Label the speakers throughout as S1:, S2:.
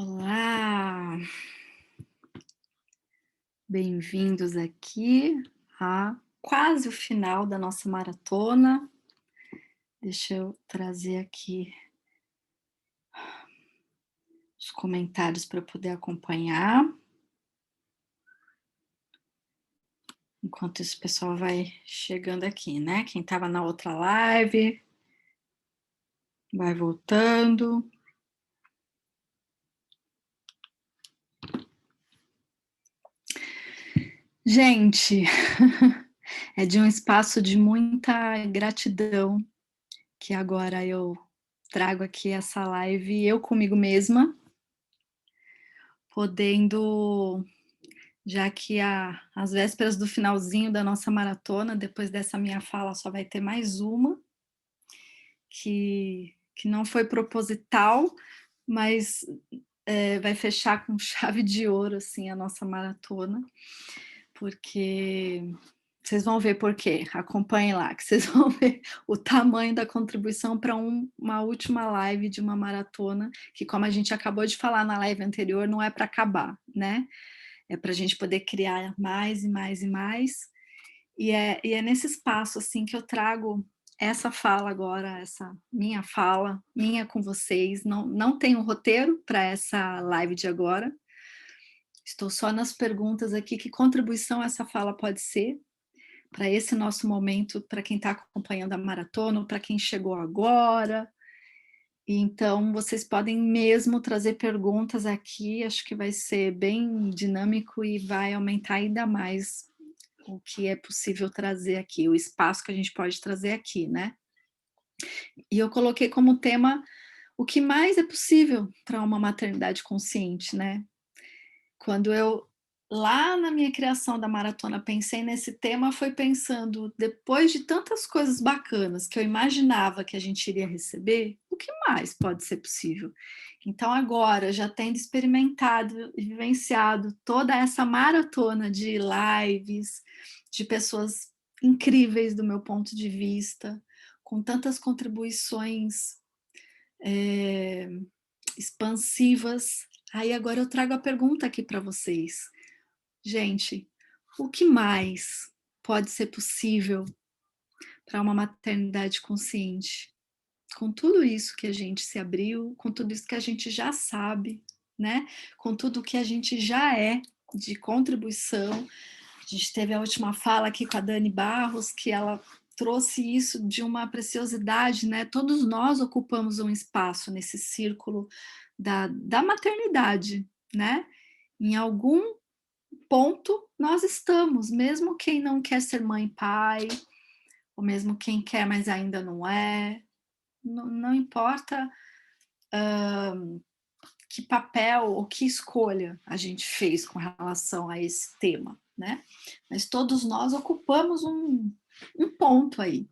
S1: Olá, bem-vindos aqui a quase o final da nossa maratona. Deixa eu trazer aqui os comentários para poder acompanhar, enquanto esse pessoal vai chegando aqui, né? Quem estava na outra live vai voltando. Gente, é de um espaço de muita gratidão que agora eu trago aqui essa live, eu comigo mesma, podendo, já que às vésperas do finalzinho da nossa maratona, depois dessa minha fala só vai ter mais uma, que não foi proposital, mas vai fechar com chave de ouro assim, a nossa maratona, porque vocês vão ver por quê, acompanhem lá, que vocês vão ver o tamanho da contribuição para uma última live de uma maratona, que, como a gente acabou de falar na live anterior, não é para acabar, né? É para a gente poder criar mais e mais e mais. E é nesse espaço assim que eu trago essa fala agora, essa minha fala, minha com vocês. Não tenho roteiro para essa live de agora. Estou só nas perguntas aqui, que contribuição essa fala pode ser para esse nosso momento, para quem está acompanhando a maratona, ou para quem chegou agora. E então vocês podem mesmo trazer perguntas aqui, acho que vai ser bem dinâmico e vai aumentar ainda mais o que é possível trazer aqui, o espaço que a gente pode trazer aqui, né? E eu coloquei como tema o que mais é possível para uma maternidade consciente, né? Quando eu, lá na minha criação da maratona, pensei nesse tema, foi pensando, depois de tantas coisas bacanas que eu imaginava que a gente iria receber, o que mais pode ser possível? Então agora, já tendo experimentado e vivenciado toda essa maratona de lives, de pessoas incríveis do meu ponto de vista, com tantas contribuições expansivas. Aí agora eu trago a pergunta aqui para vocês. Gente, o que mais pode ser possível para uma maternidade consciente? Com tudo isso que a gente se abriu, com tudo isso que a gente já sabe, né? Com tudo que a gente já é de contribuição. A gente teve a última fala aqui com a Dani Barros, que ela trouxe isso de uma preciosidade, né? Todos nós ocupamos um espaço nesse círculo da maternidade, né? Em algum ponto nós estamos, mesmo quem não quer ser mãe e pai, ou mesmo quem quer, mas ainda não é, não importa que papel ou que escolha a gente fez com relação a esse tema, né? Mas todos nós ocupamos um ponto aí.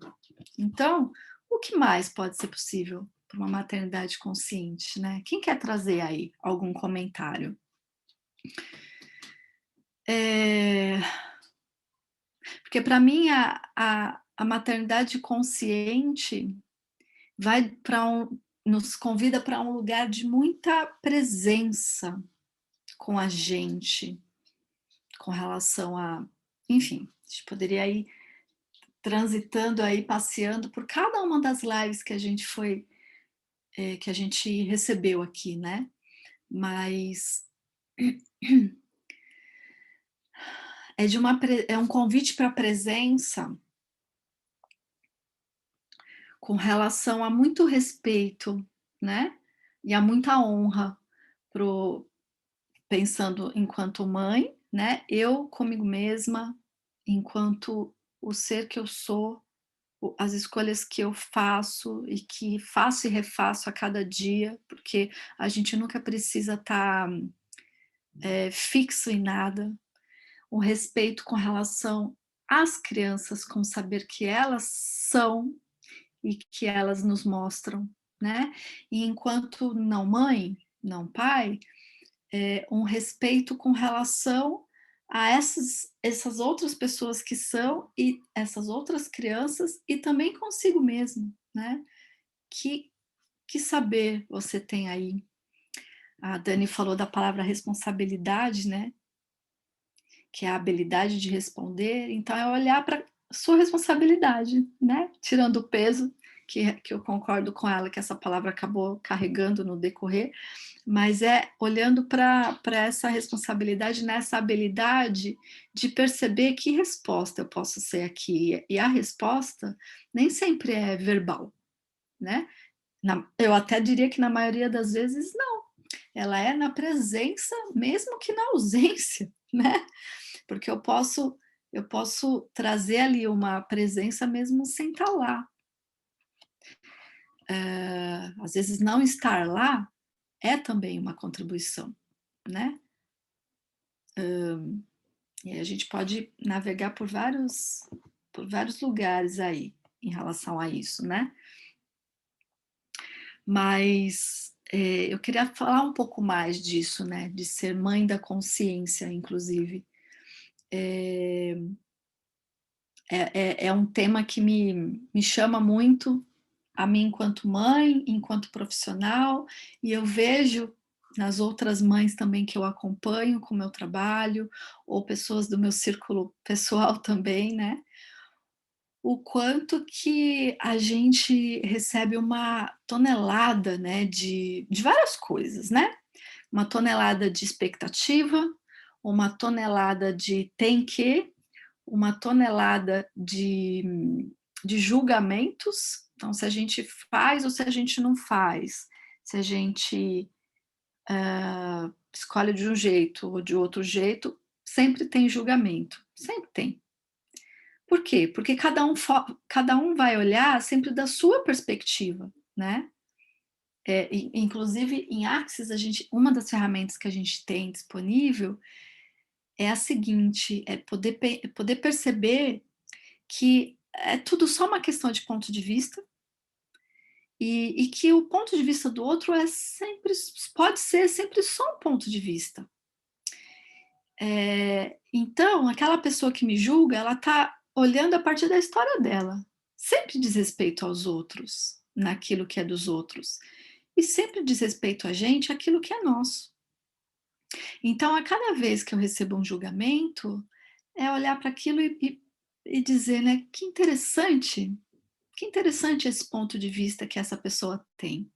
S1: Então, o que mais pode ser possível para uma maternidade consciente, né? Quem quer trazer aí algum comentário? Porque para mim a maternidade consciente vai para nos convida para um lugar de muita presença com a gente, com relação a, enfim, a gente poderia ir transitando aí, passeando por cada uma das lives que a gente foi, que a gente recebeu aqui, né? Mas é um convite para a presença com relação a muito respeito, né? E a muita honra pro, pensando enquanto mãe, né? Eu comigo mesma, enquanto o ser que eu sou, as escolhas que eu faço e que faço e refaço a cada dia, porque a gente nunca precisa estar fixo em nada. O respeito com relação às crianças, com saber que elas são e que elas nos mostram, né? E enquanto não mãe, não pai, um respeito com relação a essas outras pessoas que são e essas outras crianças e também consigo mesmo, né? Que saber você tem aí? A Dani falou da palavra responsabilidade, né? Que é a habilidade de responder. Então, é olhar para sua responsabilidade, né? Tirando o peso, que eu concordo com ela, que essa palavra acabou carregando no decorrer, mas é olhando para essa responsabilidade, nessa habilidade de perceber que resposta eu posso ser aqui. E a resposta nem sempre é verbal, né? Eu até diria que na maioria das vezes não. Ela é na presença, mesmo que na ausência, né? Porque eu posso trazer ali uma presença mesmo sem estar lá. Às vezes não estar lá é também uma contribuição, né? E a gente pode navegar por vários lugares aí em relação a isso, né? Mas eu queria falar um pouco mais disso, né? De ser mãe da consciência, inclusive. É um tema que me chama muito, a mim enquanto mãe, enquanto profissional, e eu vejo nas outras mães também que eu acompanho com o meu trabalho, ou pessoas do meu círculo pessoal também, né? O quanto que a gente recebe uma tonelada, né, de várias coisas, né? Uma tonelada de expectativa, uma tonelada de tem que, uma tonelada de julgamentos. Então, se a gente faz ou se a gente não faz, se a gente escolhe de um jeito ou de outro jeito, sempre tem julgamento, sempre tem. Por quê? Porque cada um vai olhar sempre da sua perspectiva, né? Inclusive, em Axis, uma das ferramentas que a gente tem disponível é a seguinte: é poder perceber que é tudo só uma questão de ponto de vista, e que o ponto de vista do outro pode ser sempre só um ponto de vista. Então, aquela pessoa que me julga, ela está olhando a partir da história dela. Sempre diz respeito aos outros, naquilo que é dos outros. E sempre diz respeito a gente, aquilo que é nosso. Então, a cada vez que eu recebo um julgamento, é olhar para aquilo e dizer, né, que interessante esse ponto de vista que essa pessoa tem.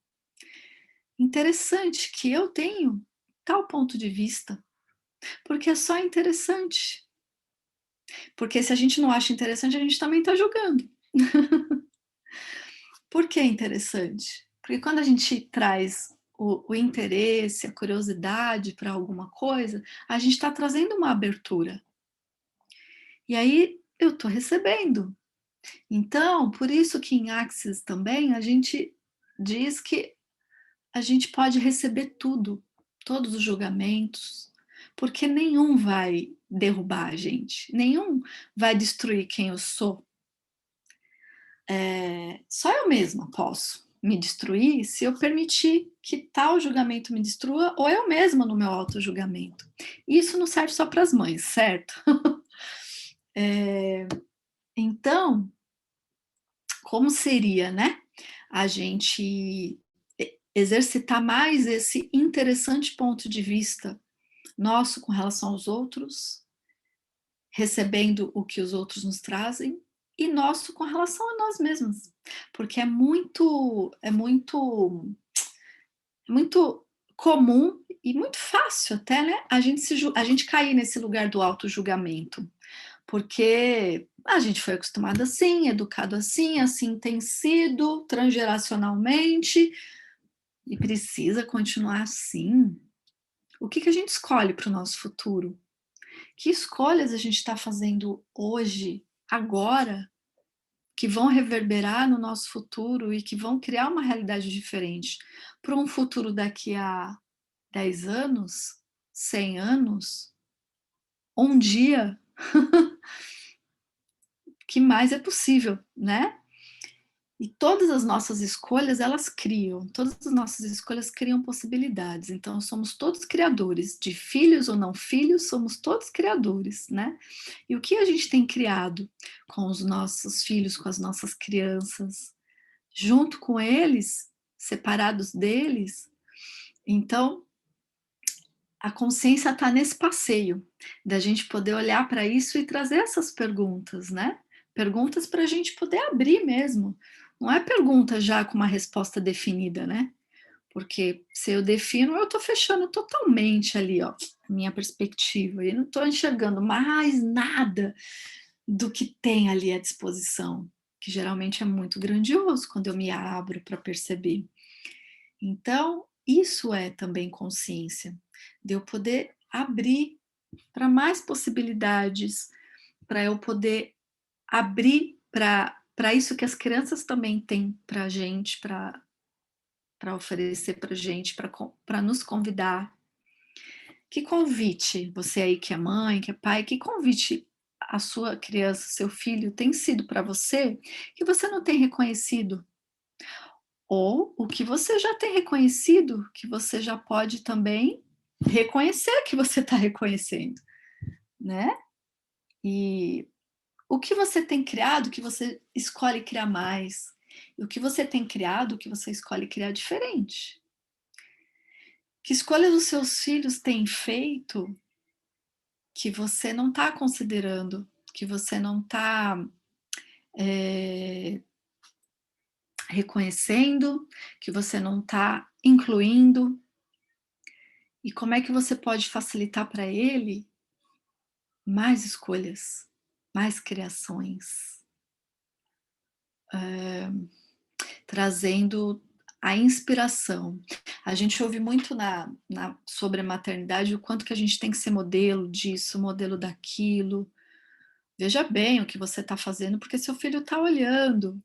S1: Interessante que eu tenho tal ponto de vista, porque é só interessante. Porque se a gente não acha interessante, a gente também está julgando. Por que interessante? Porque quando a gente traz o interesse, a curiosidade para alguma coisa, a gente está trazendo uma abertura. E aí eu estou recebendo. Então, por isso que em Axis também a gente diz que a gente pode receber tudo, todos os julgamentos, porque nenhum vai derrubar a gente, nenhum vai destruir quem eu sou. Só eu mesma posso me destruir se eu permitir que tal julgamento me destrua, ou eu mesma no meu auto-julgamento. Isso não serve só para as mães, certo? Então, como seria, né? A gente exercitar mais esse interessante ponto de vista nosso com relação aos outros, recebendo o que os outros nos trazem, e nosso com relação a nós mesmos, porque é muito comum e muito fácil até, né, a gente cair nesse lugar do auto-julgamento, porque a gente foi acostumado assim, educado assim, assim tem sido transgeracionalmente, e precisa continuar assim. O que a gente escolhe para o nosso futuro? Que escolhas a gente está fazendo hoje, agora, que vão reverberar no nosso futuro e que vão criar uma realidade diferente para um futuro daqui a 10 anos, 100 anos, um dia, que mais é possível, né? E todas as nossas escolhas, todas as nossas escolhas criam possibilidades. Então, somos todos criadores, de filhos ou não filhos, somos todos criadores, né? E o que a gente tem criado com os nossos filhos, com as nossas crianças, junto com eles, separados deles? Então, a consciência está nesse passeio, da gente poder olhar para isso e trazer essas perguntas, né? Perguntas para a gente poder abrir mesmo. Não é pergunta já com uma resposta definida, né? Porque se eu defino, eu estou fechando totalmente ali, ó, a minha perspectiva, e não estou enxergando mais nada do que tem ali à disposição, que geralmente é muito grandioso quando eu me abro para perceber. Então, isso é também consciência, de eu poder abrir para mais possibilidades, para eu poder abrir para isso que as crianças também têm para a gente, para oferecer para a gente, para nos convidar. Que convite, você aí que é mãe, que é pai, que convite a sua criança, seu filho tem sido para você que você não tem reconhecido? Ou o que você já tem reconhecido, que você já pode também reconhecer que você está reconhecendo, né? E o que você tem criado, que você escolhe criar mais. E o que você tem criado, que você escolhe criar diferente. Que escolhas os seus filhos têm feito que você não está considerando, que você não está reconhecendo, que você não está incluindo. E como é que você pode facilitar para ele mais escolhas, mais criações, trazendo a inspiração. A gente ouve muito sobre a maternidade o quanto que a gente tem que ser modelo disso, modelo daquilo. Veja bem o que você está fazendo, porque seu filho está olhando.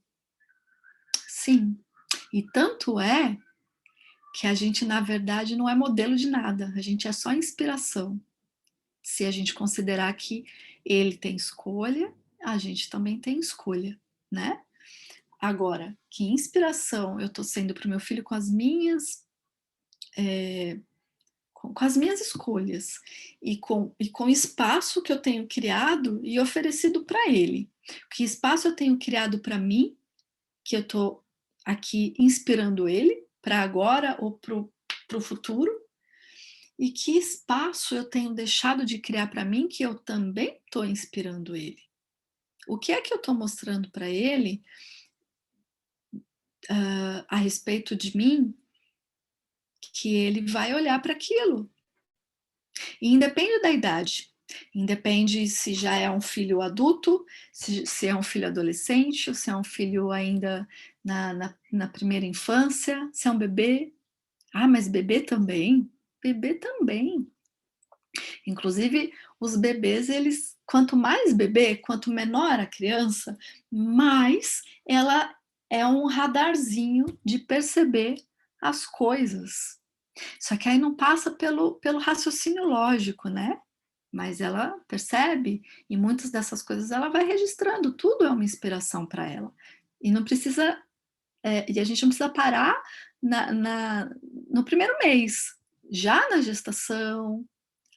S1: Sim. E tanto é que a gente, na verdade, não é modelo de nada, a gente é só inspiração. Se a gente considerar que ele tem escolha, a gente também tem escolha, né? Agora, que inspiração eu estou sendo para o meu filho com as minhas com as minhas escolhas e com o espaço que eu tenho criado e oferecido para ele. Que espaço eu tenho criado para mim, que eu estou aqui inspirando ele para agora ou para o futuro, e que espaço eu tenho deixado de criar para mim que eu também estou inspirando ele. O que é que eu estou mostrando para ele a respeito de mim que ele vai olhar para aquilo? E independe da idade. Independe se já é um filho adulto, se é um filho adolescente, ou se é um filho ainda na primeira infância, se é um bebê. Ah, mas bebê também? Bebê também. Inclusive, os bebês, eles, quanto mais bebê, quanto menor a criança, mais ela é um radarzinho de perceber as coisas. Só que aí não passa pelo raciocínio lógico, né? Mas ela percebe, e muitas dessas coisas ela vai registrando, tudo é uma inspiração para ela. E não precisa, e a gente não precisa parar no primeiro mês. Já na gestação,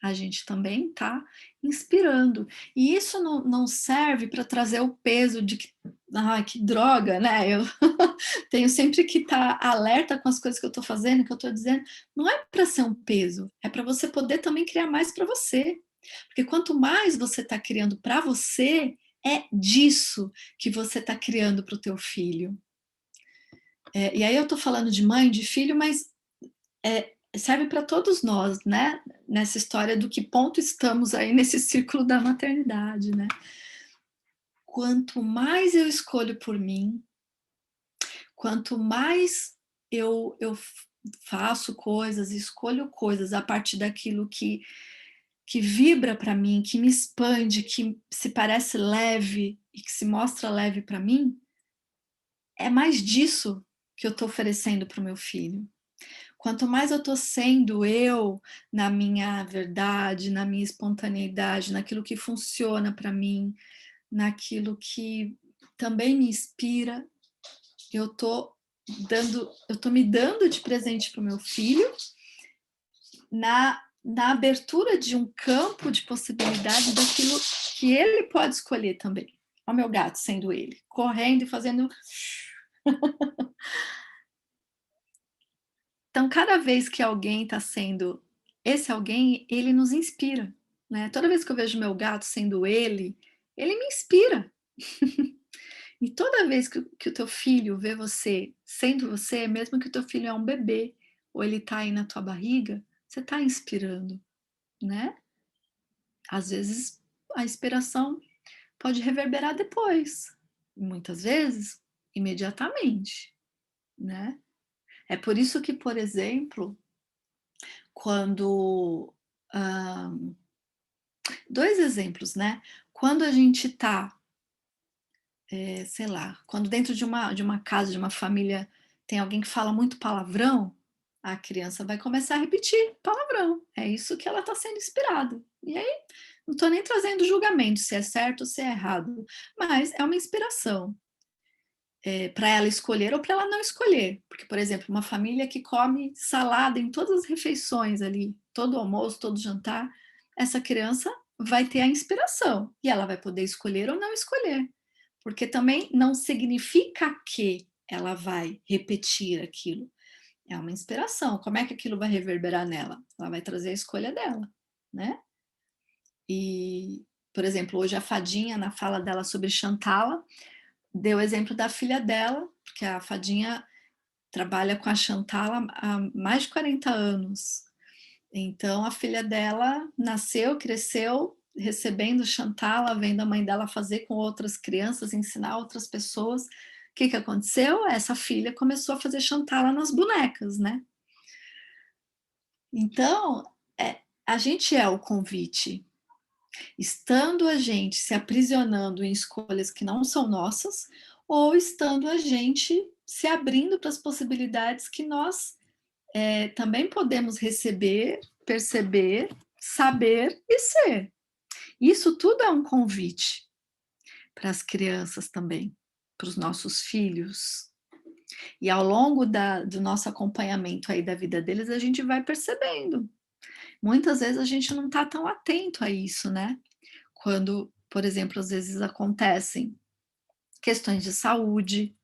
S1: a gente também está inspirando. E isso não serve para trazer o peso de que, que droga, né? Eu tenho sempre que estar alerta com as coisas que eu estou fazendo, que eu estou dizendo. Não é para ser um peso, é para você poder também criar mais para você. Porque quanto mais você está criando para você, é disso que você está criando para o teu filho. E aí eu estou falando de mãe, de filho, mas serve para todos nós, né? Nessa história do que ponto estamos aí nesse círculo da maternidade, né? Quanto mais eu escolho por mim, quanto mais eu faço coisas, escolho coisas a partir daquilo que vibra para mim, que me expande, que se parece leve e que se mostra leve para mim, é mais disso que eu estou oferecendo para o meu filho. Quanto mais eu estou sendo eu na minha verdade, na minha espontaneidade, naquilo que funciona para mim, naquilo que também me inspira, eu estou me dando de presente para o meu filho na abertura de um campo de possibilidade daquilo que ele pode escolher também. Olha o meu gato sendo ele, correndo e fazendo. Então, cada vez que alguém está sendo esse alguém, ele nos inspira, né. Toda vez que eu vejo meu gato sendo ele me inspira. E toda vez que o teu filho vê você sendo você, mesmo que o teu filho é um bebê, ou ele tá aí na tua barriga, você tá inspirando, né. Às vezes a inspiração pode reverberar depois, muitas vezes imediatamente, né. É por isso que, por exemplo, quando, hã 2 exemplos, né, quando a gente tá, sei lá, quando dentro de uma casa, de uma família, tem alguém que fala muito palavrão, a criança vai começar a repetir palavrão, é isso que ela está sendo inspirada. E aí, não estou nem trazendo julgamento se é certo ou se é errado, mas é uma inspiração, pra ela escolher ou para ela não escolher, porque, por exemplo, uma família que come salada em todas as refeições ali, todo almoço, todo jantar, essa criança vai ter a inspiração, e ela vai poder escolher ou não escolher, porque também não significa que ela vai repetir aquilo, é uma inspiração, como é que aquilo vai reverberar nela? Ela vai trazer a escolha dela, né. E, por exemplo, hoje a Fadinha, na fala dela sobre Xantala, deu o exemplo da filha dela, porque a Fadinha trabalha com a Xantala há mais de 40 anos. Então a filha dela nasceu, cresceu recebendo Xantala, vendo a mãe dela fazer com outras crianças, ensinar outras pessoas. O que que aconteceu? Essa filha começou a fazer Xantala nas bonecas, né. Então, a gente é o convite. Estando a gente se aprisionando em escolhas que não são nossas, ou estando a gente se abrindo para as possibilidades que nós, também podemos receber, perceber, saber e ser. Isso tudo é um convite para as crianças também, para os nossos filhos. E ao longo do nosso acompanhamento aí da vida deles, a gente vai percebendo. Muitas vezes a gente não está tão atento a isso, né? Quando, por exemplo, às vezes acontecem questões de saúde,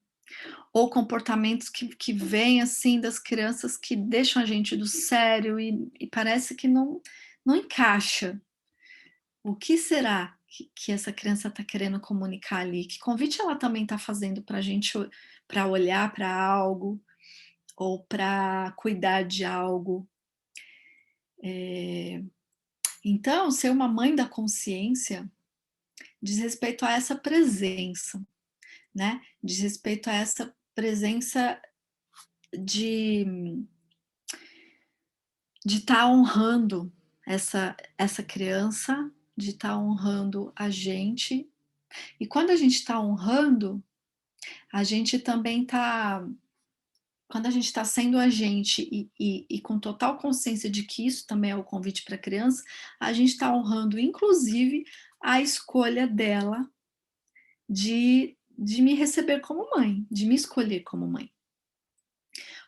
S1: ou comportamentos que vêm, assim, das crianças que deixam a gente do sério e parece que não encaixa. O que será que essa criança está querendo comunicar ali? Que convite ela também está fazendo para a gente para olhar para algo, ou para cuidar de algo? Eh, então, ser uma mãe da consciência diz respeito a essa presença, né, diz respeito a essa presença de estar honrando essa criança, de estar honrando a gente. E quando a gente está honrando, a gente também está, quando a gente está sendo a gente e com total consciência de que isso também é o convite para a criança, a gente está honrando inclusive a escolha dela de me receber como mãe, de me escolher como mãe.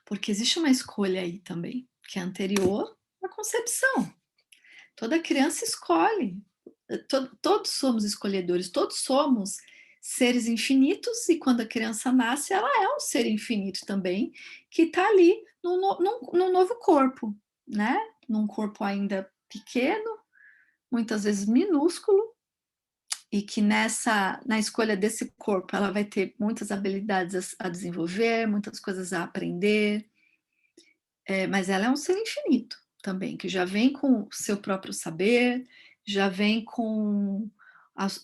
S1: Porque existe uma escolha aí também, que é anterior à concepção. Toda criança escolhe, todos somos escolhedores, todos somos seres infinitos, e quando a criança nasce, ela é um ser infinito também, que está ali num novo corpo, né? Num corpo ainda pequeno, muitas vezes minúsculo, e que na escolha desse corpo ela vai ter muitas habilidades a desenvolver, muitas coisas a aprender, mas ela é um ser infinito também, que já vem com o seu próprio saber, já vem com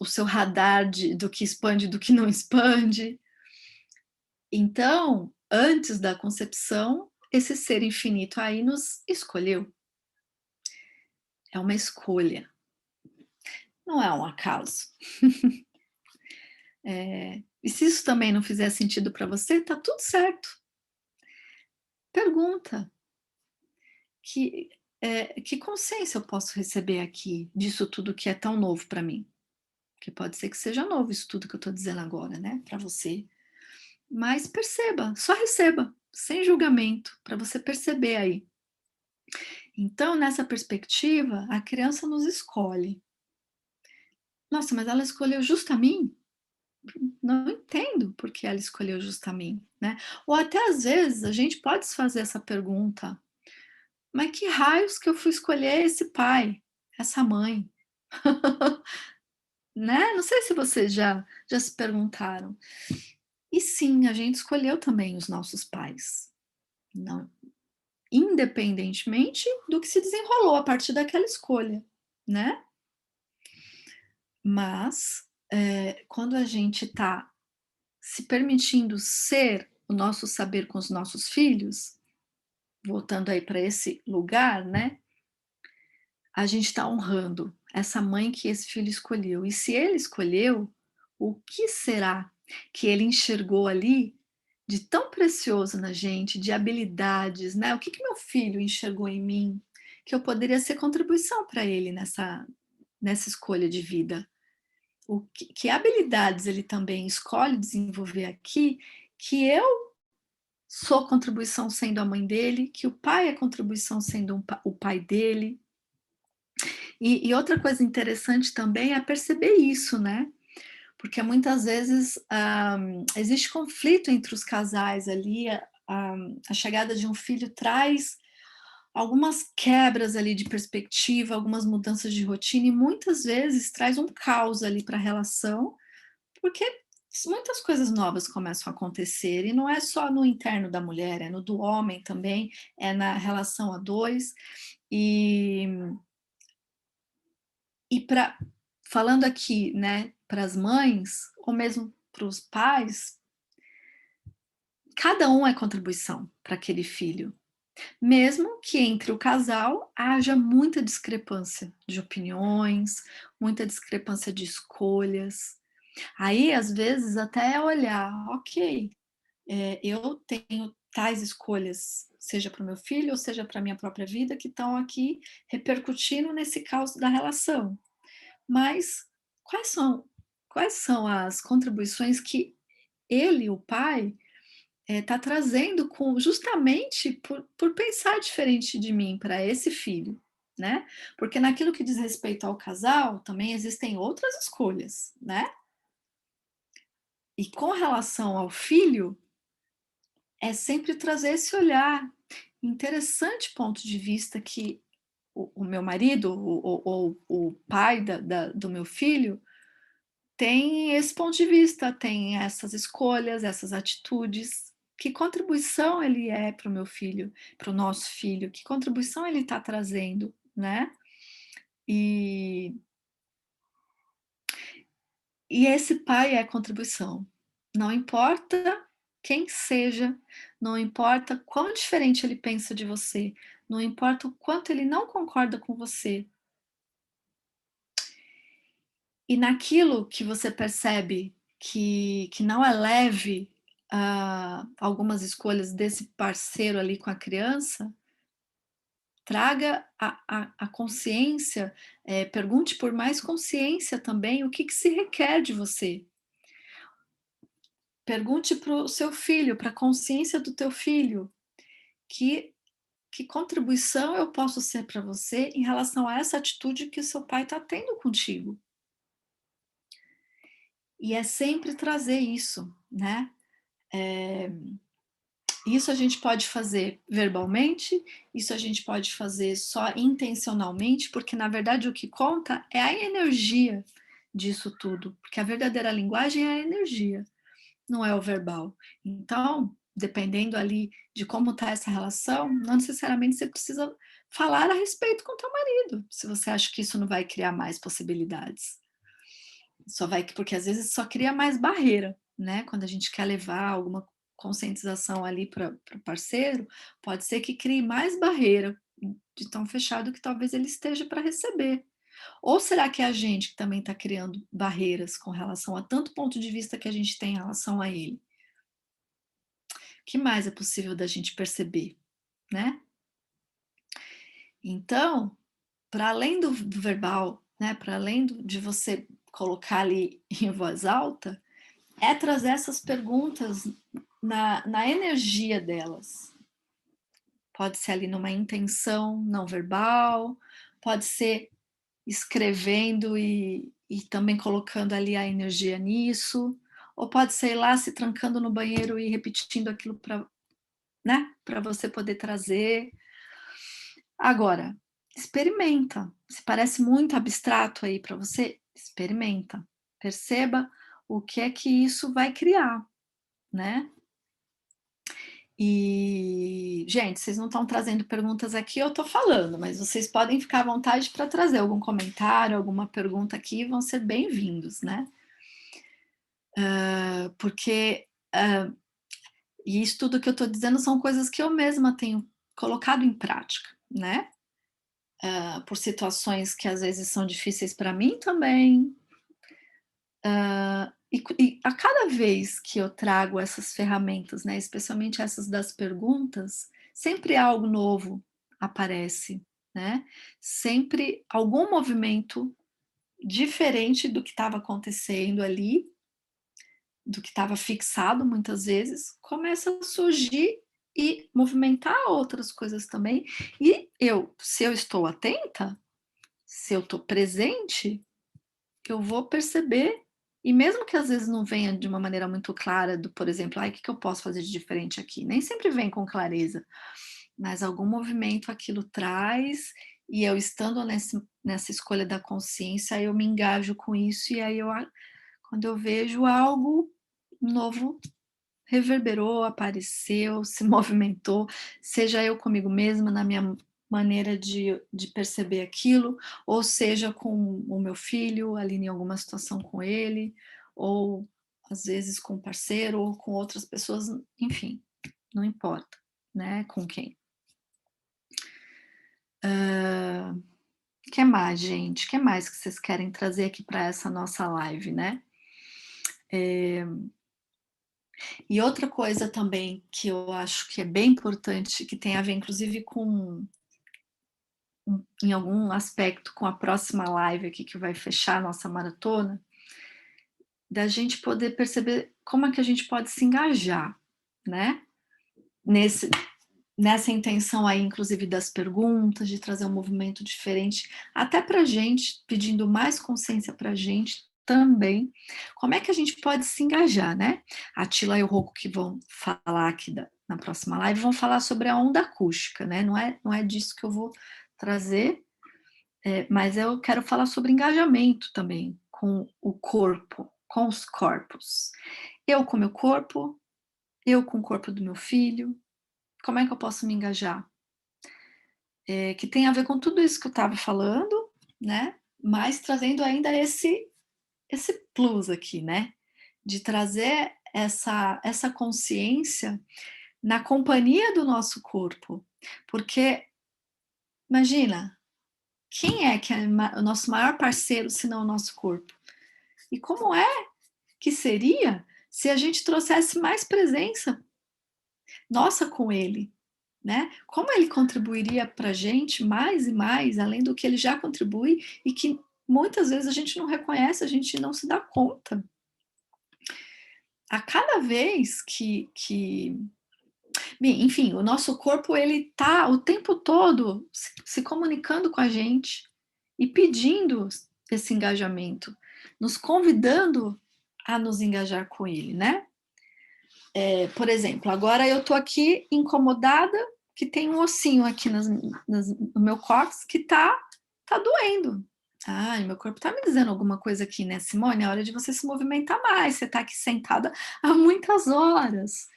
S1: o seu radar do que expande e do que não expande. Então, antes da concepção, esse ser infinito aí nos escolheu. É uma escolha, não é um acaso. E se isso também não fizer sentido para você, tá tudo certo. Pergunta: que, que consciência eu posso receber aqui disso tudo que é tão novo para mim? Que pode ser que seja novo isso tudo que eu estou dizendo agora, né, para você. Mas perceba, só receba, sem julgamento, para você perceber aí. Então, nessa perspectiva, a criança nos escolhe. Nossa, mas ela escolheu justo a mim? Não entendo por que ela escolheu justo a mim, né? Ou até às vezes a gente pode se fazer essa pergunta: mas que raios que eu fui escolher esse pai, essa mãe, né? Não sei se vocês já se perguntaram. E sim, a gente escolheu também os nossos pais, não, independentemente do que se desenrolou a partir daquela escolha, né? Mas, quando a gente está se permitindo ser o nosso saber com os nossos filhos, voltando aí para esse lugar, né, a gente está honrando essa mãe que esse filho escolheu. E se ele escolheu, o que será que ele enxergou ali de tão precioso na gente, de habilidades, né? O que que meu filho enxergou em mim que eu poderia ser contribuição para ele nessa escolha de vida? Que habilidades ele também escolhe desenvolver aqui, que eu sou contribuição sendo a mãe dele, que o pai é contribuição sendo o pai dele. E outra coisa interessante também é perceber isso, né? Porque muitas vezes existe conflito entre os casais ali, a chegada de um filho traz algumas quebras ali de perspectiva, algumas mudanças de rotina, e muitas vezes traz um caos ali para a relação, porque muitas coisas novas começam a acontecer, e não é só no interno da mulher, é no do homem também, é na relação a dois, e, falando aqui, né, para as mães, ou mesmo para os pais, cada um é contribuição para aquele filho, mesmo que entre o casal haja muita discrepância de opiniões, muita discrepância de escolhas. Aí, às vezes, até é olhar, ok, eu tenho tais escolhas, seja para o meu filho ou seja para a minha própria vida, que estão aqui repercutindo nesse caos da relação. Mas quais são, quais são as contribuições que ele, o pai, está trazendo justamente por pensar diferente de mim para esse filho, né? Porque naquilo que diz respeito ao casal, também existem outras escolhas, né? E com relação ao filho, é sempre trazer esse olhar. Interessante ponto de vista que o meu marido, ou o pai do meu filho, tem esse ponto de vista, tem essas escolhas, essas atitudes. Que contribuição ele é para o meu filho, para o nosso filho? Que contribuição ele está trazendo, né? E, e esse pai é contribuição. Não importa quem seja, não importa quão diferente ele pensa de você, não importa o quanto ele não concorda com você. E naquilo que você percebe que não é leve, algumas escolhas desse parceiro ali com a criança, traga a consciência, pergunte por mais consciência também o que se requer de você. Pergunte para o seu filho, para a consciência do teu filho, que contribuição eu posso ser para você em relação a essa atitude que o seu pai está tendo contigo. E é sempre trazer isso, né? Isso a gente pode fazer verbalmente, isso a gente pode fazer só intencionalmente, porque na verdade o que conta é a energia disso tudo, porque a verdadeira linguagem é a energia, não é o verbal. Então, dependendo ali de como está essa relação, não necessariamente você precisa falar a respeito com o teu marido, se você acha que isso não vai criar mais possibilidades. Só vai, porque às vezes só cria mais barreira, né? Quando a gente quer levar alguma conscientização ali para o parceiro, pode ser que crie mais barreira de tão fechado que talvez ele esteja para receber. Ou será que é a gente que também está criando barreiras com relação a tanto ponto de vista que a gente tem em relação a ele? O que mais é possível da gente perceber, né? Então, para além do verbal, né? Para além de você colocar ali em voz alta, é trazer essas perguntas na energia delas. Pode ser ali numa intenção não verbal, pode ser escrevendo e também colocando ali a energia nisso, ou pode ser lá se trancando no banheiro e repetindo aquilo para, né, para você poder trazer. Agora, experimenta. Se parece muito abstrato aí para você, experimenta. Perceba o que é que isso vai criar, né. E, gente, vocês não estão trazendo perguntas aqui, eu estou falando, mas vocês podem ficar à vontade para trazer algum comentário, alguma pergunta aqui, vão ser bem-vindos, né. Porque, e isso tudo que eu estou dizendo são coisas que eu mesma tenho colocado em prática, né. Por situações que às vezes são difíceis para mim também. E a cada vez que eu trago essas ferramentas, né, especialmente essas das perguntas, sempre algo novo aparece, né, sempre algum movimento diferente do que estava acontecendo ali, do que estava fixado muitas vezes, começa a surgir e movimentar outras coisas também, e se eu estou atenta, se eu estou presente, eu vou perceber, e mesmo que às vezes não venha de uma maneira muito clara do, por exemplo: "Ai, o que que eu posso fazer de diferente aqui?", nem sempre vem com clareza, mas algum movimento aquilo traz, e eu estando nessa escolha da consciência, eu me engajo com isso, e aí quando eu vejo algo novo reverberou, apareceu, se movimentou, seja eu comigo mesma, na minha maneira de perceber aquilo, ou seja com o meu filho, ali em alguma situação com ele, ou às vezes com o parceiro, ou com outras pessoas, enfim, não importa, né, com quem. Que mais, gente? Que mais que vocês querem trazer aqui para essa nossa live, né? E outra coisa também que eu acho que é bem importante, que tem a ver inclusive com em algum aspecto com a próxima live aqui que vai fechar a nossa maratona, da gente poder perceber como é que a gente pode se engajar, né, nesse nessa intenção aí inclusive das perguntas, de trazer um movimento diferente, até pra gente, pedindo mais consciência pra gente também, como é que a gente pode se engajar, né. A Tila e o Rocco que vão falar aqui na próxima live, vão falar sobre a onda acústica, né, não é disso que eu vou trazer, mas eu quero falar sobre engajamento também com o corpo, com os corpos. Eu com o meu corpo, eu com o corpo do meu filho, como é que eu posso me engajar? Que tem a ver com tudo isso que eu estava falando, né, mas trazendo ainda esse plus aqui, né, de trazer essa consciência na companhia do nosso corpo, porque imagina, quem é que é o nosso maior parceiro se não o nosso corpo? E como é que seria se a gente trouxesse mais presença nossa com ele, né? Como ele contribuiria para a gente mais e mais, além do que ele já contribui e que muitas vezes a gente não reconhece, a gente não se dá conta. A cada vez bem, enfim, o nosso corpo ele tá o tempo todo se comunicando com a gente e pedindo esse engajamento, nos convidando a nos engajar com ele, né? Por exemplo, agora eu tô aqui incomodada, que tem um ossinho aqui no meu cóccix que tá doendo. Ai, meu corpo tá me dizendo alguma coisa aqui, né, Simone? É hora de você se movimentar mais. Você tá aqui sentada há muitas horas.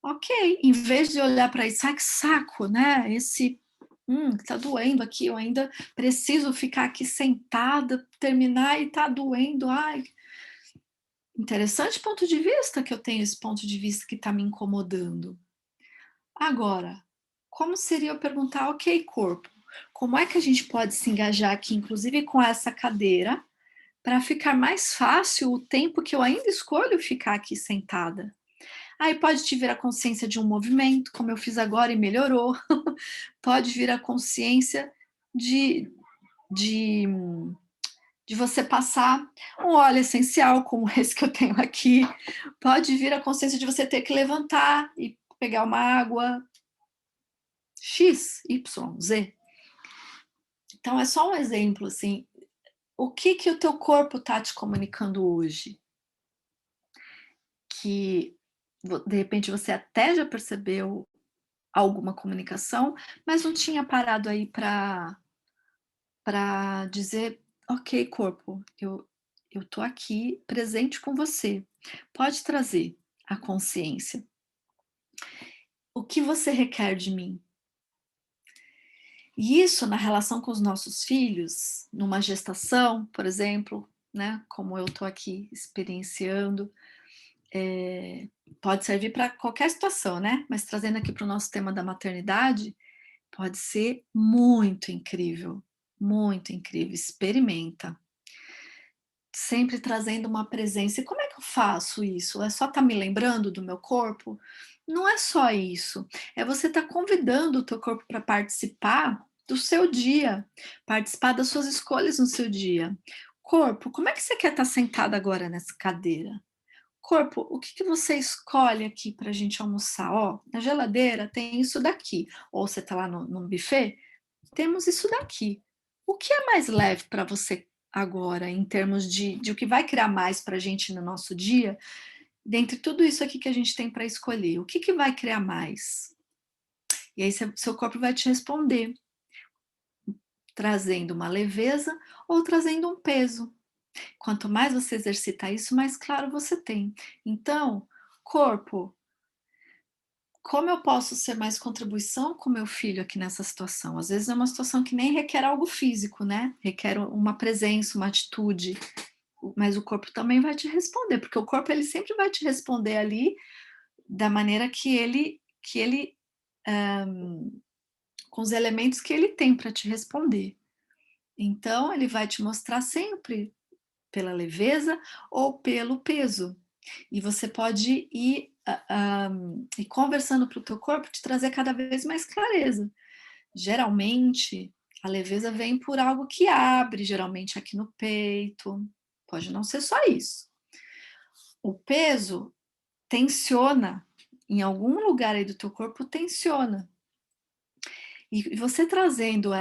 S1: Ok, em vez de olhar para isso, ai que saco, né? Tá doendo aqui, eu ainda preciso ficar aqui sentada, terminar e tá doendo. Ai, interessante ponto de vista que eu tenho esse ponto de vista que está me incomodando. Agora, como seria eu perguntar: "Ok, corpo, como é que a gente pode se engajar aqui, inclusive com essa cadeira, para ficar mais fácil o tempo que eu ainda escolho ficar aqui sentada?". Aí pode te vir a consciência de um movimento, como eu fiz agora e melhorou. Pode vir a consciência de de de você passar um óleo essencial como esse que eu tenho aqui, pode vir a consciência de você ter que levantar e pegar uma água, X, Y, Z. Então é só um exemplo, assim, o que que o teu corpo está te comunicando hoje? Que de repente você até já percebeu alguma comunicação, mas não tinha parado aí para dizer: "Ok, corpo, eu tô aqui presente com você. Pode trazer a consciência. O que você requer de mim?". E isso na relação com os nossos filhos, numa gestação, por exemplo, né, como eu tô aqui experienciando, pode servir para qualquer situação, né, mas trazendo aqui para o nosso tema da maternidade, pode ser muito incrível, muito incrível. Experimenta. Sempre trazendo uma presença. E como é que eu faço isso? É só estar me lembrando do meu corpo? Não é só isso. É você estar convidando o teu corpo para participar do seu dia, participar das suas escolhas no seu dia. Corpo, como é que você quer estar sentado agora nessa cadeira? Corpo, o que que você escolhe aqui para a gente almoçar? Ó, na geladeira tem isso daqui. Ou você está lá no buffet, temos isso daqui. O que é mais leve para você agora, em termos de o que vai criar mais para a gente no nosso dia, dentre tudo isso aqui que a gente tem para escolher, o que que vai criar mais? E aí seu corpo vai te responder, trazendo uma leveza ou trazendo um peso. Quanto mais você exercitar isso, mais claro você tem. Então, corpo, como eu posso ser mais contribuição com meu filho aqui nessa situação? Às vezes é uma situação que nem requer algo físico, né? Requer uma presença, uma atitude, mas o corpo também vai te responder, porque o corpo ele sempre vai te responder ali da maneira que ele com os elementos que ele tem para te responder. Então ele vai te mostrar sempre pela leveza ou pelo peso. E você pode ir conversando para o teu corpo te trazer cada vez mais clareza. Geralmente, a leveza vem por algo que abre, geralmente aqui no peito. Pode não ser só isso. O peso tensiona, em algum lugar aí do teu corpo tensiona. E você trazendo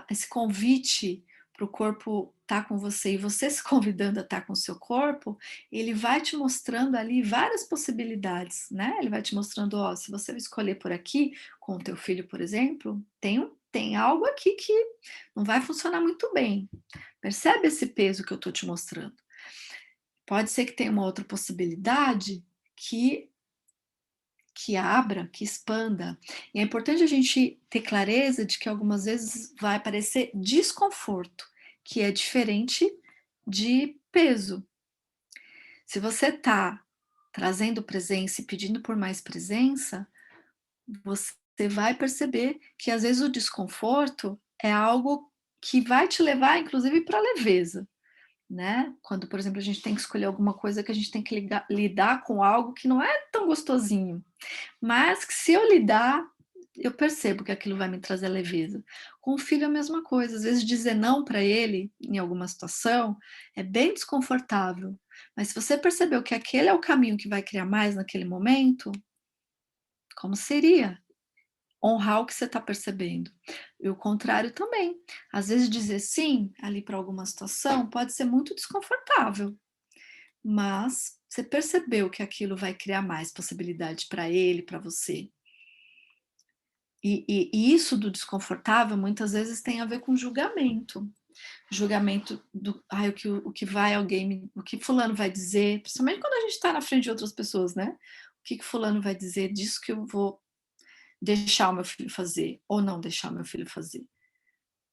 S1: esse convite para o corpo estar com você e você se convidando a estar com o seu corpo, ele vai te mostrando ali várias possibilidades, né? Ele vai te mostrando, ó, se você escolher por aqui, com o teu filho, por exemplo, tem algo aqui que não vai funcionar muito bem. Percebe esse peso que eu estou te mostrando? Pode ser que tenha uma outra possibilidade que abra, que expanda. E é importante a gente ter clareza de que algumas vezes vai aparecer desconforto, que é diferente de peso. Se você está trazendo presença e pedindo por mais presença, você vai perceber que às vezes o desconforto é algo que vai te levar, inclusive, para a leveza. Né? Quando, por exemplo, a gente tem que escolher alguma coisa que a gente tem que lidar com algo que não é tão gostosinho. Mas que se eu lidar, eu percebo que aquilo vai me trazer leveza. Com o filho é a mesma coisa, às vezes dizer não para ele, em alguma situação, é bem desconfortável. Mas se você percebeu que aquele é o caminho que vai criar mais naquele momento, como seria? Honrar o que você está percebendo. E o contrário também. Às vezes dizer sim ali para alguma situação pode ser muito desconfortável, mas você percebeu que aquilo vai criar mais possibilidade para ele, para você. E isso do desconfortável muitas vezes tem a ver com julgamento. Julgamento do ai, o que vai alguém, o que fulano vai dizer, principalmente quando a gente está na frente de outras pessoas, né? O que fulano vai dizer disso que eu vou deixar o meu filho fazer, ou não deixar o meu filho fazer.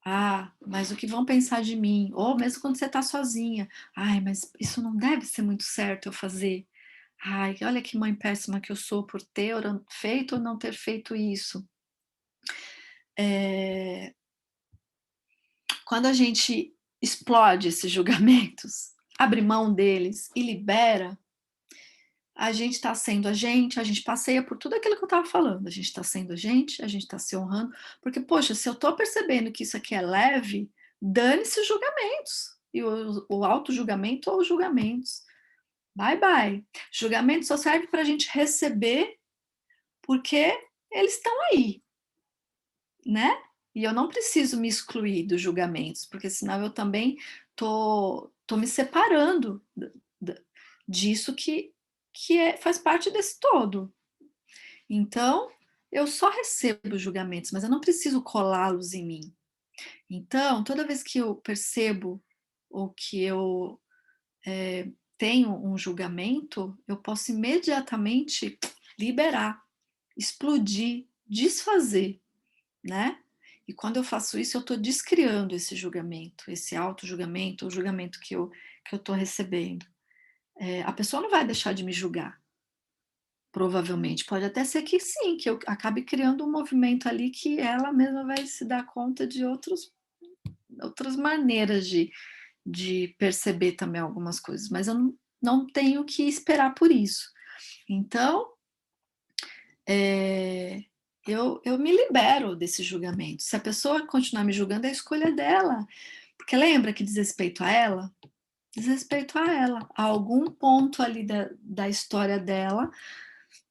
S1: Ah, mas o que vão pensar de mim? Ou mesmo quando você está sozinha. Ai, mas isso não deve ser muito certo eu fazer. Ai, olha que mãe péssima que eu sou por ter feito ou não ter feito isso. É, quando a gente explode esses julgamentos, abre mão deles e libera, a gente está sendo a gente passeia por tudo aquilo que eu estava falando, a gente está sendo a gente está se honrando, porque, poxa, se eu estou percebendo que isso aqui é leve, dane-se os julgamentos, e o auto-julgamento ou os julgamentos. Bye, bye. Julgamento só serve para a gente receber, porque eles estão aí, né? E eu não preciso me excluir dos julgamentos, porque senão eu também tô me separando disso que faz parte desse todo. Então, eu só recebo julgamentos, mas eu não preciso colá-los em mim. Então, toda vez que eu percebo ou que eu tenho um julgamento, eu posso imediatamente liberar, explodir, desfazer, né? E quando eu faço isso, eu estou descriando esse julgamento, esse auto-julgamento, o julgamento que eu estou recebendo. A pessoa não vai deixar de me julgar, provavelmente. Pode até ser que sim, que eu acabe criando um movimento ali que ela mesma vai se dar conta de outras maneiras de perceber também algumas coisas, mas eu não tenho que esperar por isso. Então, eu me libero desse julgamento. Se a pessoa continuar me julgando, é a escolha dela. Porque lembra que diz respeito a ela? Diz respeito a ela. A algum ponto ali da história dela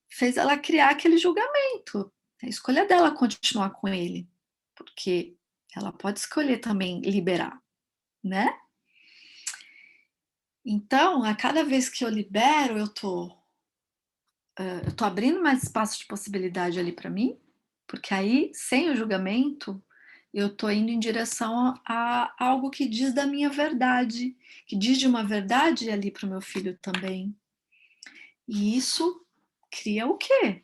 S1: fez ela criar aquele julgamento. É a escolha dela continuar com ele. Porque ela pode escolher também liberar, né? Então, a cada vez que eu libero, eu tô abrindo mais espaço de possibilidade ali para mim, porque aí, sem o julgamento, eu tô indo em direção a algo que diz da minha verdade, que diz de uma verdade ali para o meu filho também. E isso cria o quê?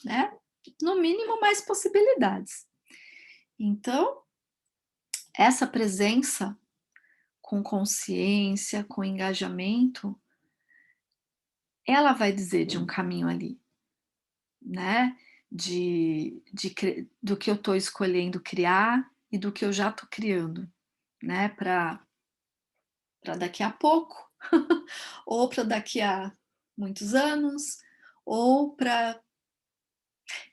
S1: Né? No mínimo, mais possibilidades. Então, essa presença com consciência, com engajamento, ela vai dizer de um caminho ali, né? Do que eu estou escolhendo criar e do que eu já estou criando, né? Para daqui a pouco, ou para daqui a muitos anos, ou para.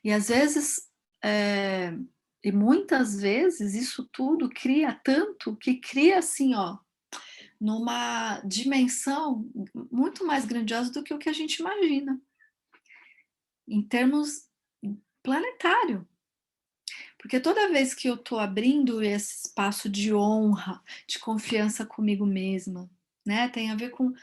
S1: E às vezes, é, e muitas vezes, isso tudo cria tanto que cria assim, ó, numa dimensão muito mais grandiosa do que o que a gente imagina, em termos planetário. Porque toda vez que eu estou abrindo esse espaço de honra, de confiança comigo mesma, né, tem a ver com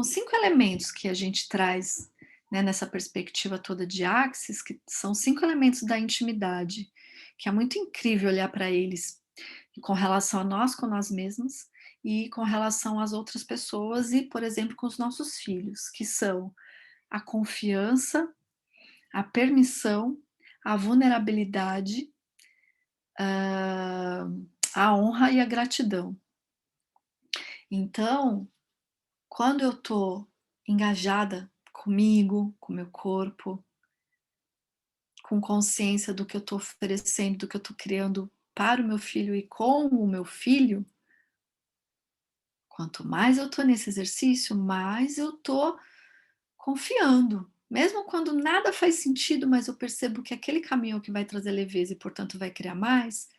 S1: 5 elementos que a gente traz, né, nessa perspectiva toda de Axis, que são 5 elementos da intimidade, que é muito incrível olhar para eles com relação a nós, com nós mesmos, e com relação às outras pessoas e, por exemplo, com os nossos filhos, que são a confiança, a permissão, a vulnerabilidade, a honra e a gratidão. Então, quando eu estou engajada comigo, com o meu corpo, com consciência do que eu estou oferecendo, do que eu estou criando para o meu filho e com o meu filho, quanto mais eu estou nesse exercício, mais eu estou confiando. Mesmo quando nada faz sentido, mas eu percebo que aquele caminho é o que vai trazer leveza e, portanto, vai criar mais.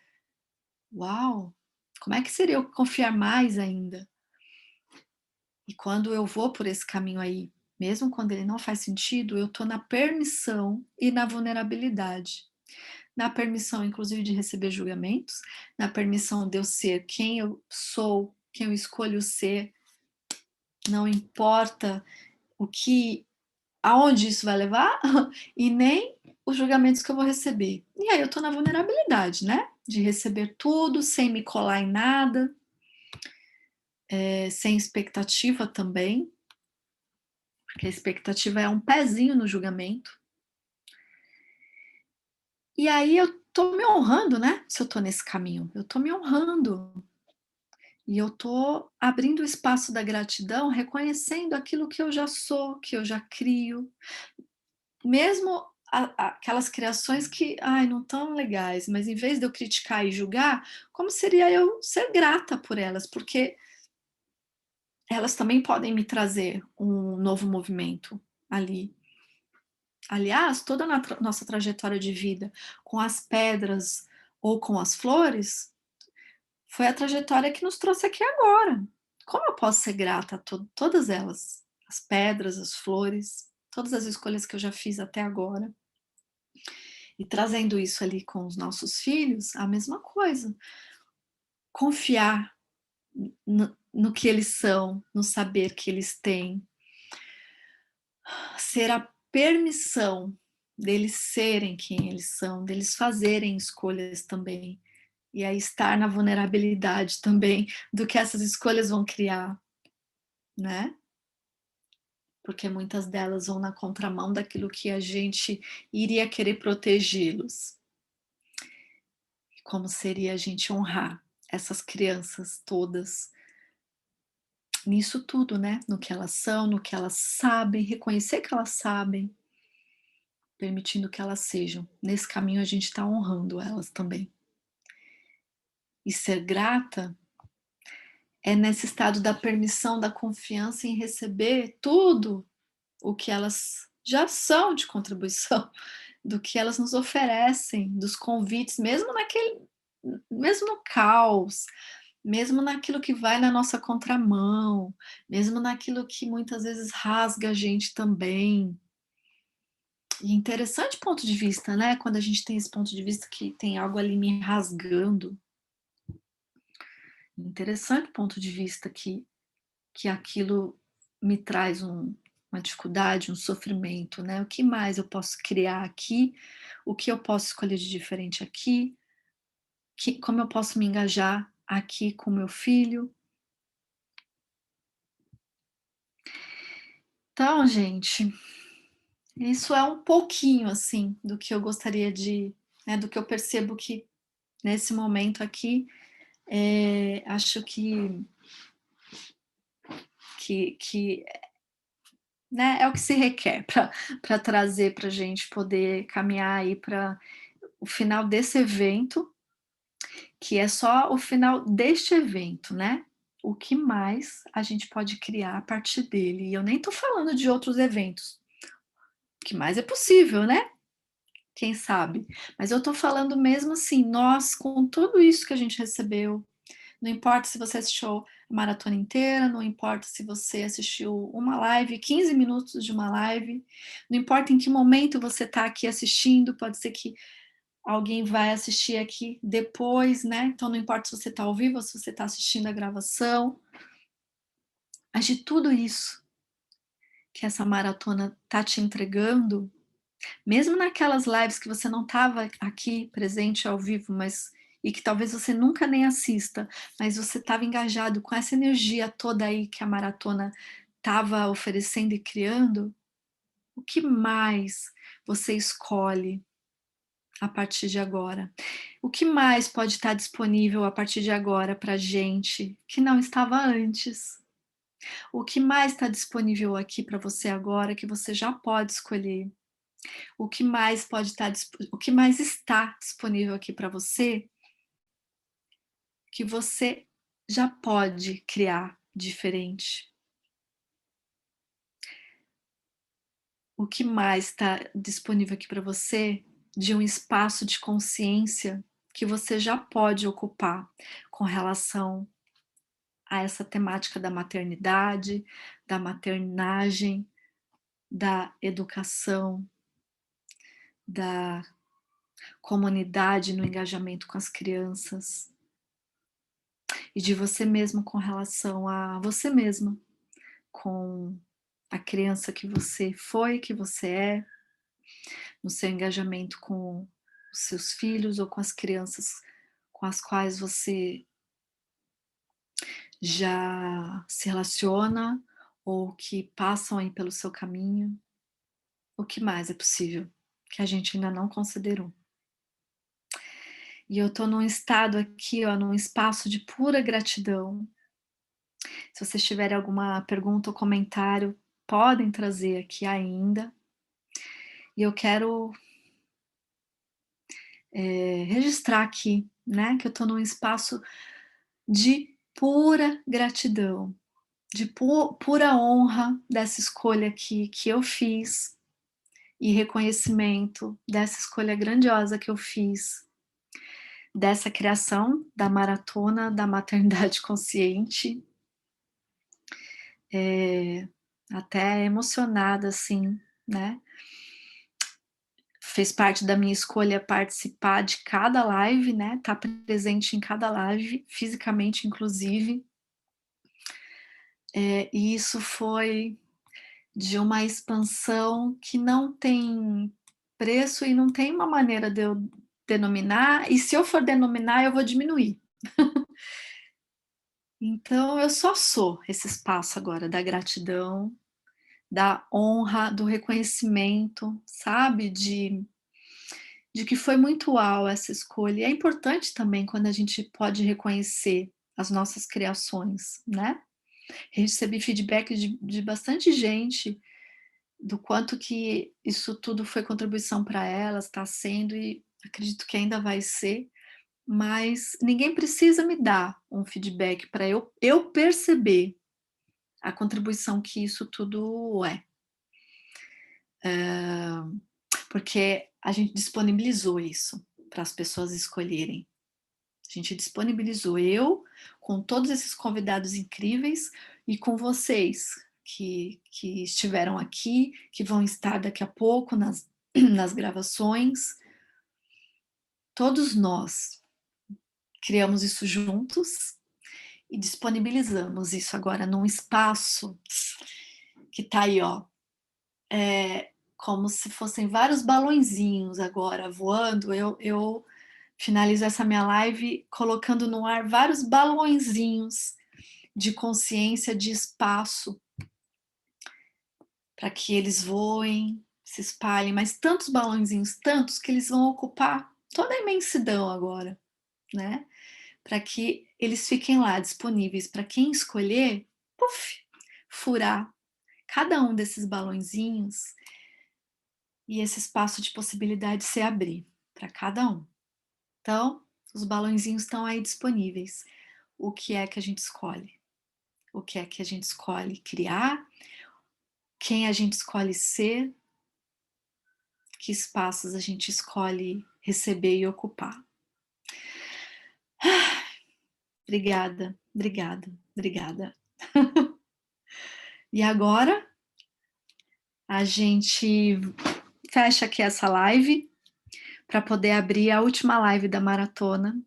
S1: Uau! Como é que seria eu confiar mais ainda? E quando eu vou por esse caminho aí, mesmo quando ele não faz sentido, eu estou na permissão e na vulnerabilidade. Na permissão, inclusive, de receber julgamentos, na permissão de eu ser quem eu sou, quem eu escolho ser, não importa o que, aonde isso vai levar, e nem os julgamentos que eu vou receber. E aí eu estou na vulnerabilidade, né? De receber tudo sem me colar em nada, sem expectativa também, porque a expectativa é um pezinho no julgamento. E aí eu tô me honrando, né? Se eu tô nesse caminho, eu tô me honrando. E eu tô abrindo o espaço da gratidão, reconhecendo aquilo que eu já sou, que eu já crio. Mesmo aquelas criações que, ai, não tão legais, mas em vez de eu criticar e julgar, como seria eu ser grata por elas? Porque elas também podem me trazer um novo movimento ali. Aliás, toda a nossa trajetória de vida, com as pedras ou com as flores, foi a trajetória que nos trouxe aqui agora. Como eu posso ser grata a todas elas? As pedras, as flores, todas as escolhas que eu já fiz até agora. E trazendo isso ali com os nossos filhos, a mesma coisa. Confiar no que eles são, no saber que eles têm, ser permissão deles serem quem eles são, deles fazerem escolhas também. E aí estar na vulnerabilidade também do que essas escolhas vão criar, né? Porque muitas delas vão na contramão daquilo que a gente iria querer protegê-los. Como seria a gente honrar essas crianças todas nisso tudo, né? No que elas são, no que elas sabem, reconhecer que elas sabem, permitindo que elas sejam. Nesse caminho a gente está honrando elas também. E ser grata é nesse estado da permissão, da confiança em receber tudo o que elas já são de contribuição, do que elas nos oferecem, dos convites, mesmo no caos, mesmo naquilo que vai na nossa contramão, mesmo naquilo que muitas vezes rasga a gente também. E interessante ponto de vista, né? Quando a gente tem esse ponto de vista que tem algo ali me rasgando. Interessante ponto de vista que aquilo me traz uma dificuldade, um sofrimento, né? O que mais eu posso criar aqui? O que eu posso escolher de diferente aqui? Como eu posso me engajar aqui com meu filho? Então, gente, isso é um pouquinho, assim, do que eu gostaria né, do que eu percebo que nesse momento aqui, acho que né, é o que se requer para trazer para a gente poder caminhar aí para o final desse evento, que é só o final deste evento, né? O que mais a gente pode criar a partir dele? E eu nem estou falando de outros eventos. O que mais é possível, né? Quem sabe? Mas eu estou falando mesmo assim, nós, com tudo isso que a gente recebeu, não importa se você assistiu a maratona inteira, não importa se você assistiu uma live, 15 minutos de uma live, não importa em que momento você está aqui assistindo, pode ser que alguém vai assistir aqui depois, né? Então não importa se você está ao vivo ou se você está assistindo a gravação, mas de tudo isso que essa maratona tá te entregando, mesmo naquelas lives que você não estava aqui presente ao vivo, mas e que talvez você nunca nem assista, mas você estava engajado com essa energia toda aí que a maratona estava oferecendo e criando, o que mais você escolhe a partir de agora? O que mais pode estar disponível a partir de agora para gente que não estava antes? O que mais está disponível aqui para você agora que você já pode escolher? O que mais pode estar, o que mais está disponível aqui para você que você já pode criar diferente? O que mais está disponível aqui para você de um espaço de consciência que você já pode ocupar com relação a essa temática da maternidade, da maternagem, da educação, da comunidade no engajamento com as crianças e de você mesmo com relação a você mesma, com a criança que você foi, que você é, no seu engajamento com os seus filhos ou com as crianças com as quais você já se relaciona ou que passam aí pelo seu caminho. O que mais é possível que a gente ainda não considerou? E eu tô num estado aqui, ó, num espaço de pura gratidão. Se vocês tiverem alguma pergunta ou comentário, podem trazer aqui ainda. E eu quero registrar aqui, né, que eu tô num espaço de pura gratidão, de pura honra dessa escolha aqui que eu fiz e reconhecimento dessa escolha grandiosa que eu fiz, dessa criação da maratona da maternidade consciente, até emocionada, assim, né? Fez parte da minha escolha participar de cada live, né? Tá presente em cada live, fisicamente, inclusive. E isso foi de uma expansão que não tem preço e não tem uma maneira de eu denominar, e se eu for denominar, eu vou diminuir. Então eu só sou esse espaço agora da gratidão, da honra, do reconhecimento, sabe, de que foi muito uau essa escolha. E é importante também quando a gente pode reconhecer as nossas criações, né. Recebi feedback de bastante gente, do quanto que isso tudo foi contribuição para elas, está sendo e acredito que ainda vai ser, mas ninguém precisa me dar um feedback para eu perceber a contribuição que isso tudo é. Porque a gente disponibilizou isso para as pessoas escolherem. A gente disponibilizou eu, com todos esses convidados incríveis, e com vocês que estiveram aqui, que vão estar daqui a pouco nas gravações. Todos nós criamos isso juntos e disponibilizamos isso agora num espaço que está aí, ó, como se fossem vários balõezinhos agora voando. Eu finalizo essa minha live colocando no ar vários balõezinhos de consciência, de espaço, para que eles voem, se espalhem, mas tantos balãozinhos, tantos, que eles vão ocupar toda a imensidão agora, né? Para que eles fiquem lá disponíveis para quem escolher, puf, furar cada um desses balõezinhos e esse espaço de possibilidade se abrir para cada um. Então, os balõezinhos estão aí disponíveis. O que é que a gente escolhe? O que é que a gente escolhe criar? Quem a gente escolhe ser? Que espaços a gente escolhe receber e ocupar? Obrigada, obrigada, obrigada. E agora a gente fecha aqui essa live para poder abrir a última live da maratona.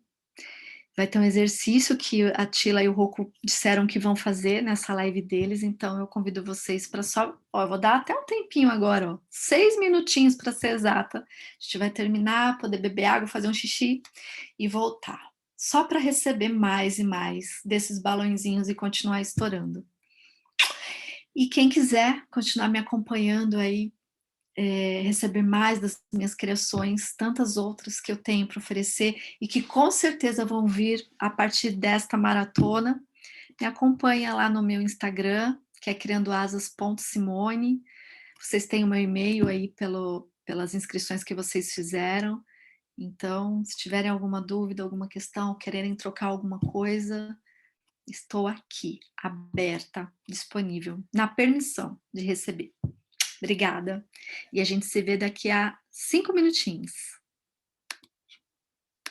S1: Vai ter um exercício que a Tila e o Rocco disseram que vão fazer nessa live deles, então eu convido vocês para só. Ó, eu vou dar até um tempinho agora, ó, 6 minutinhos para ser exata. A gente vai terminar, poder beber água, fazer um xixi e voltar. Só para receber mais e mais desses balõezinhos e continuar estourando. E quem quiser continuar me acompanhando aí, receber mais das minhas criações, tantas outras que eu tenho para oferecer e que com certeza vão vir a partir desta maratona, me acompanha lá no meu Instagram, que é criandoasas.simone. Vocês têm o meu e-mail aí pelas inscrições que vocês fizeram. Então, se tiverem alguma dúvida, alguma questão, quererem trocar alguma coisa, estou aqui, aberta, disponível, na permissão de receber. Obrigada. E a gente se vê daqui a 5 minutinhos.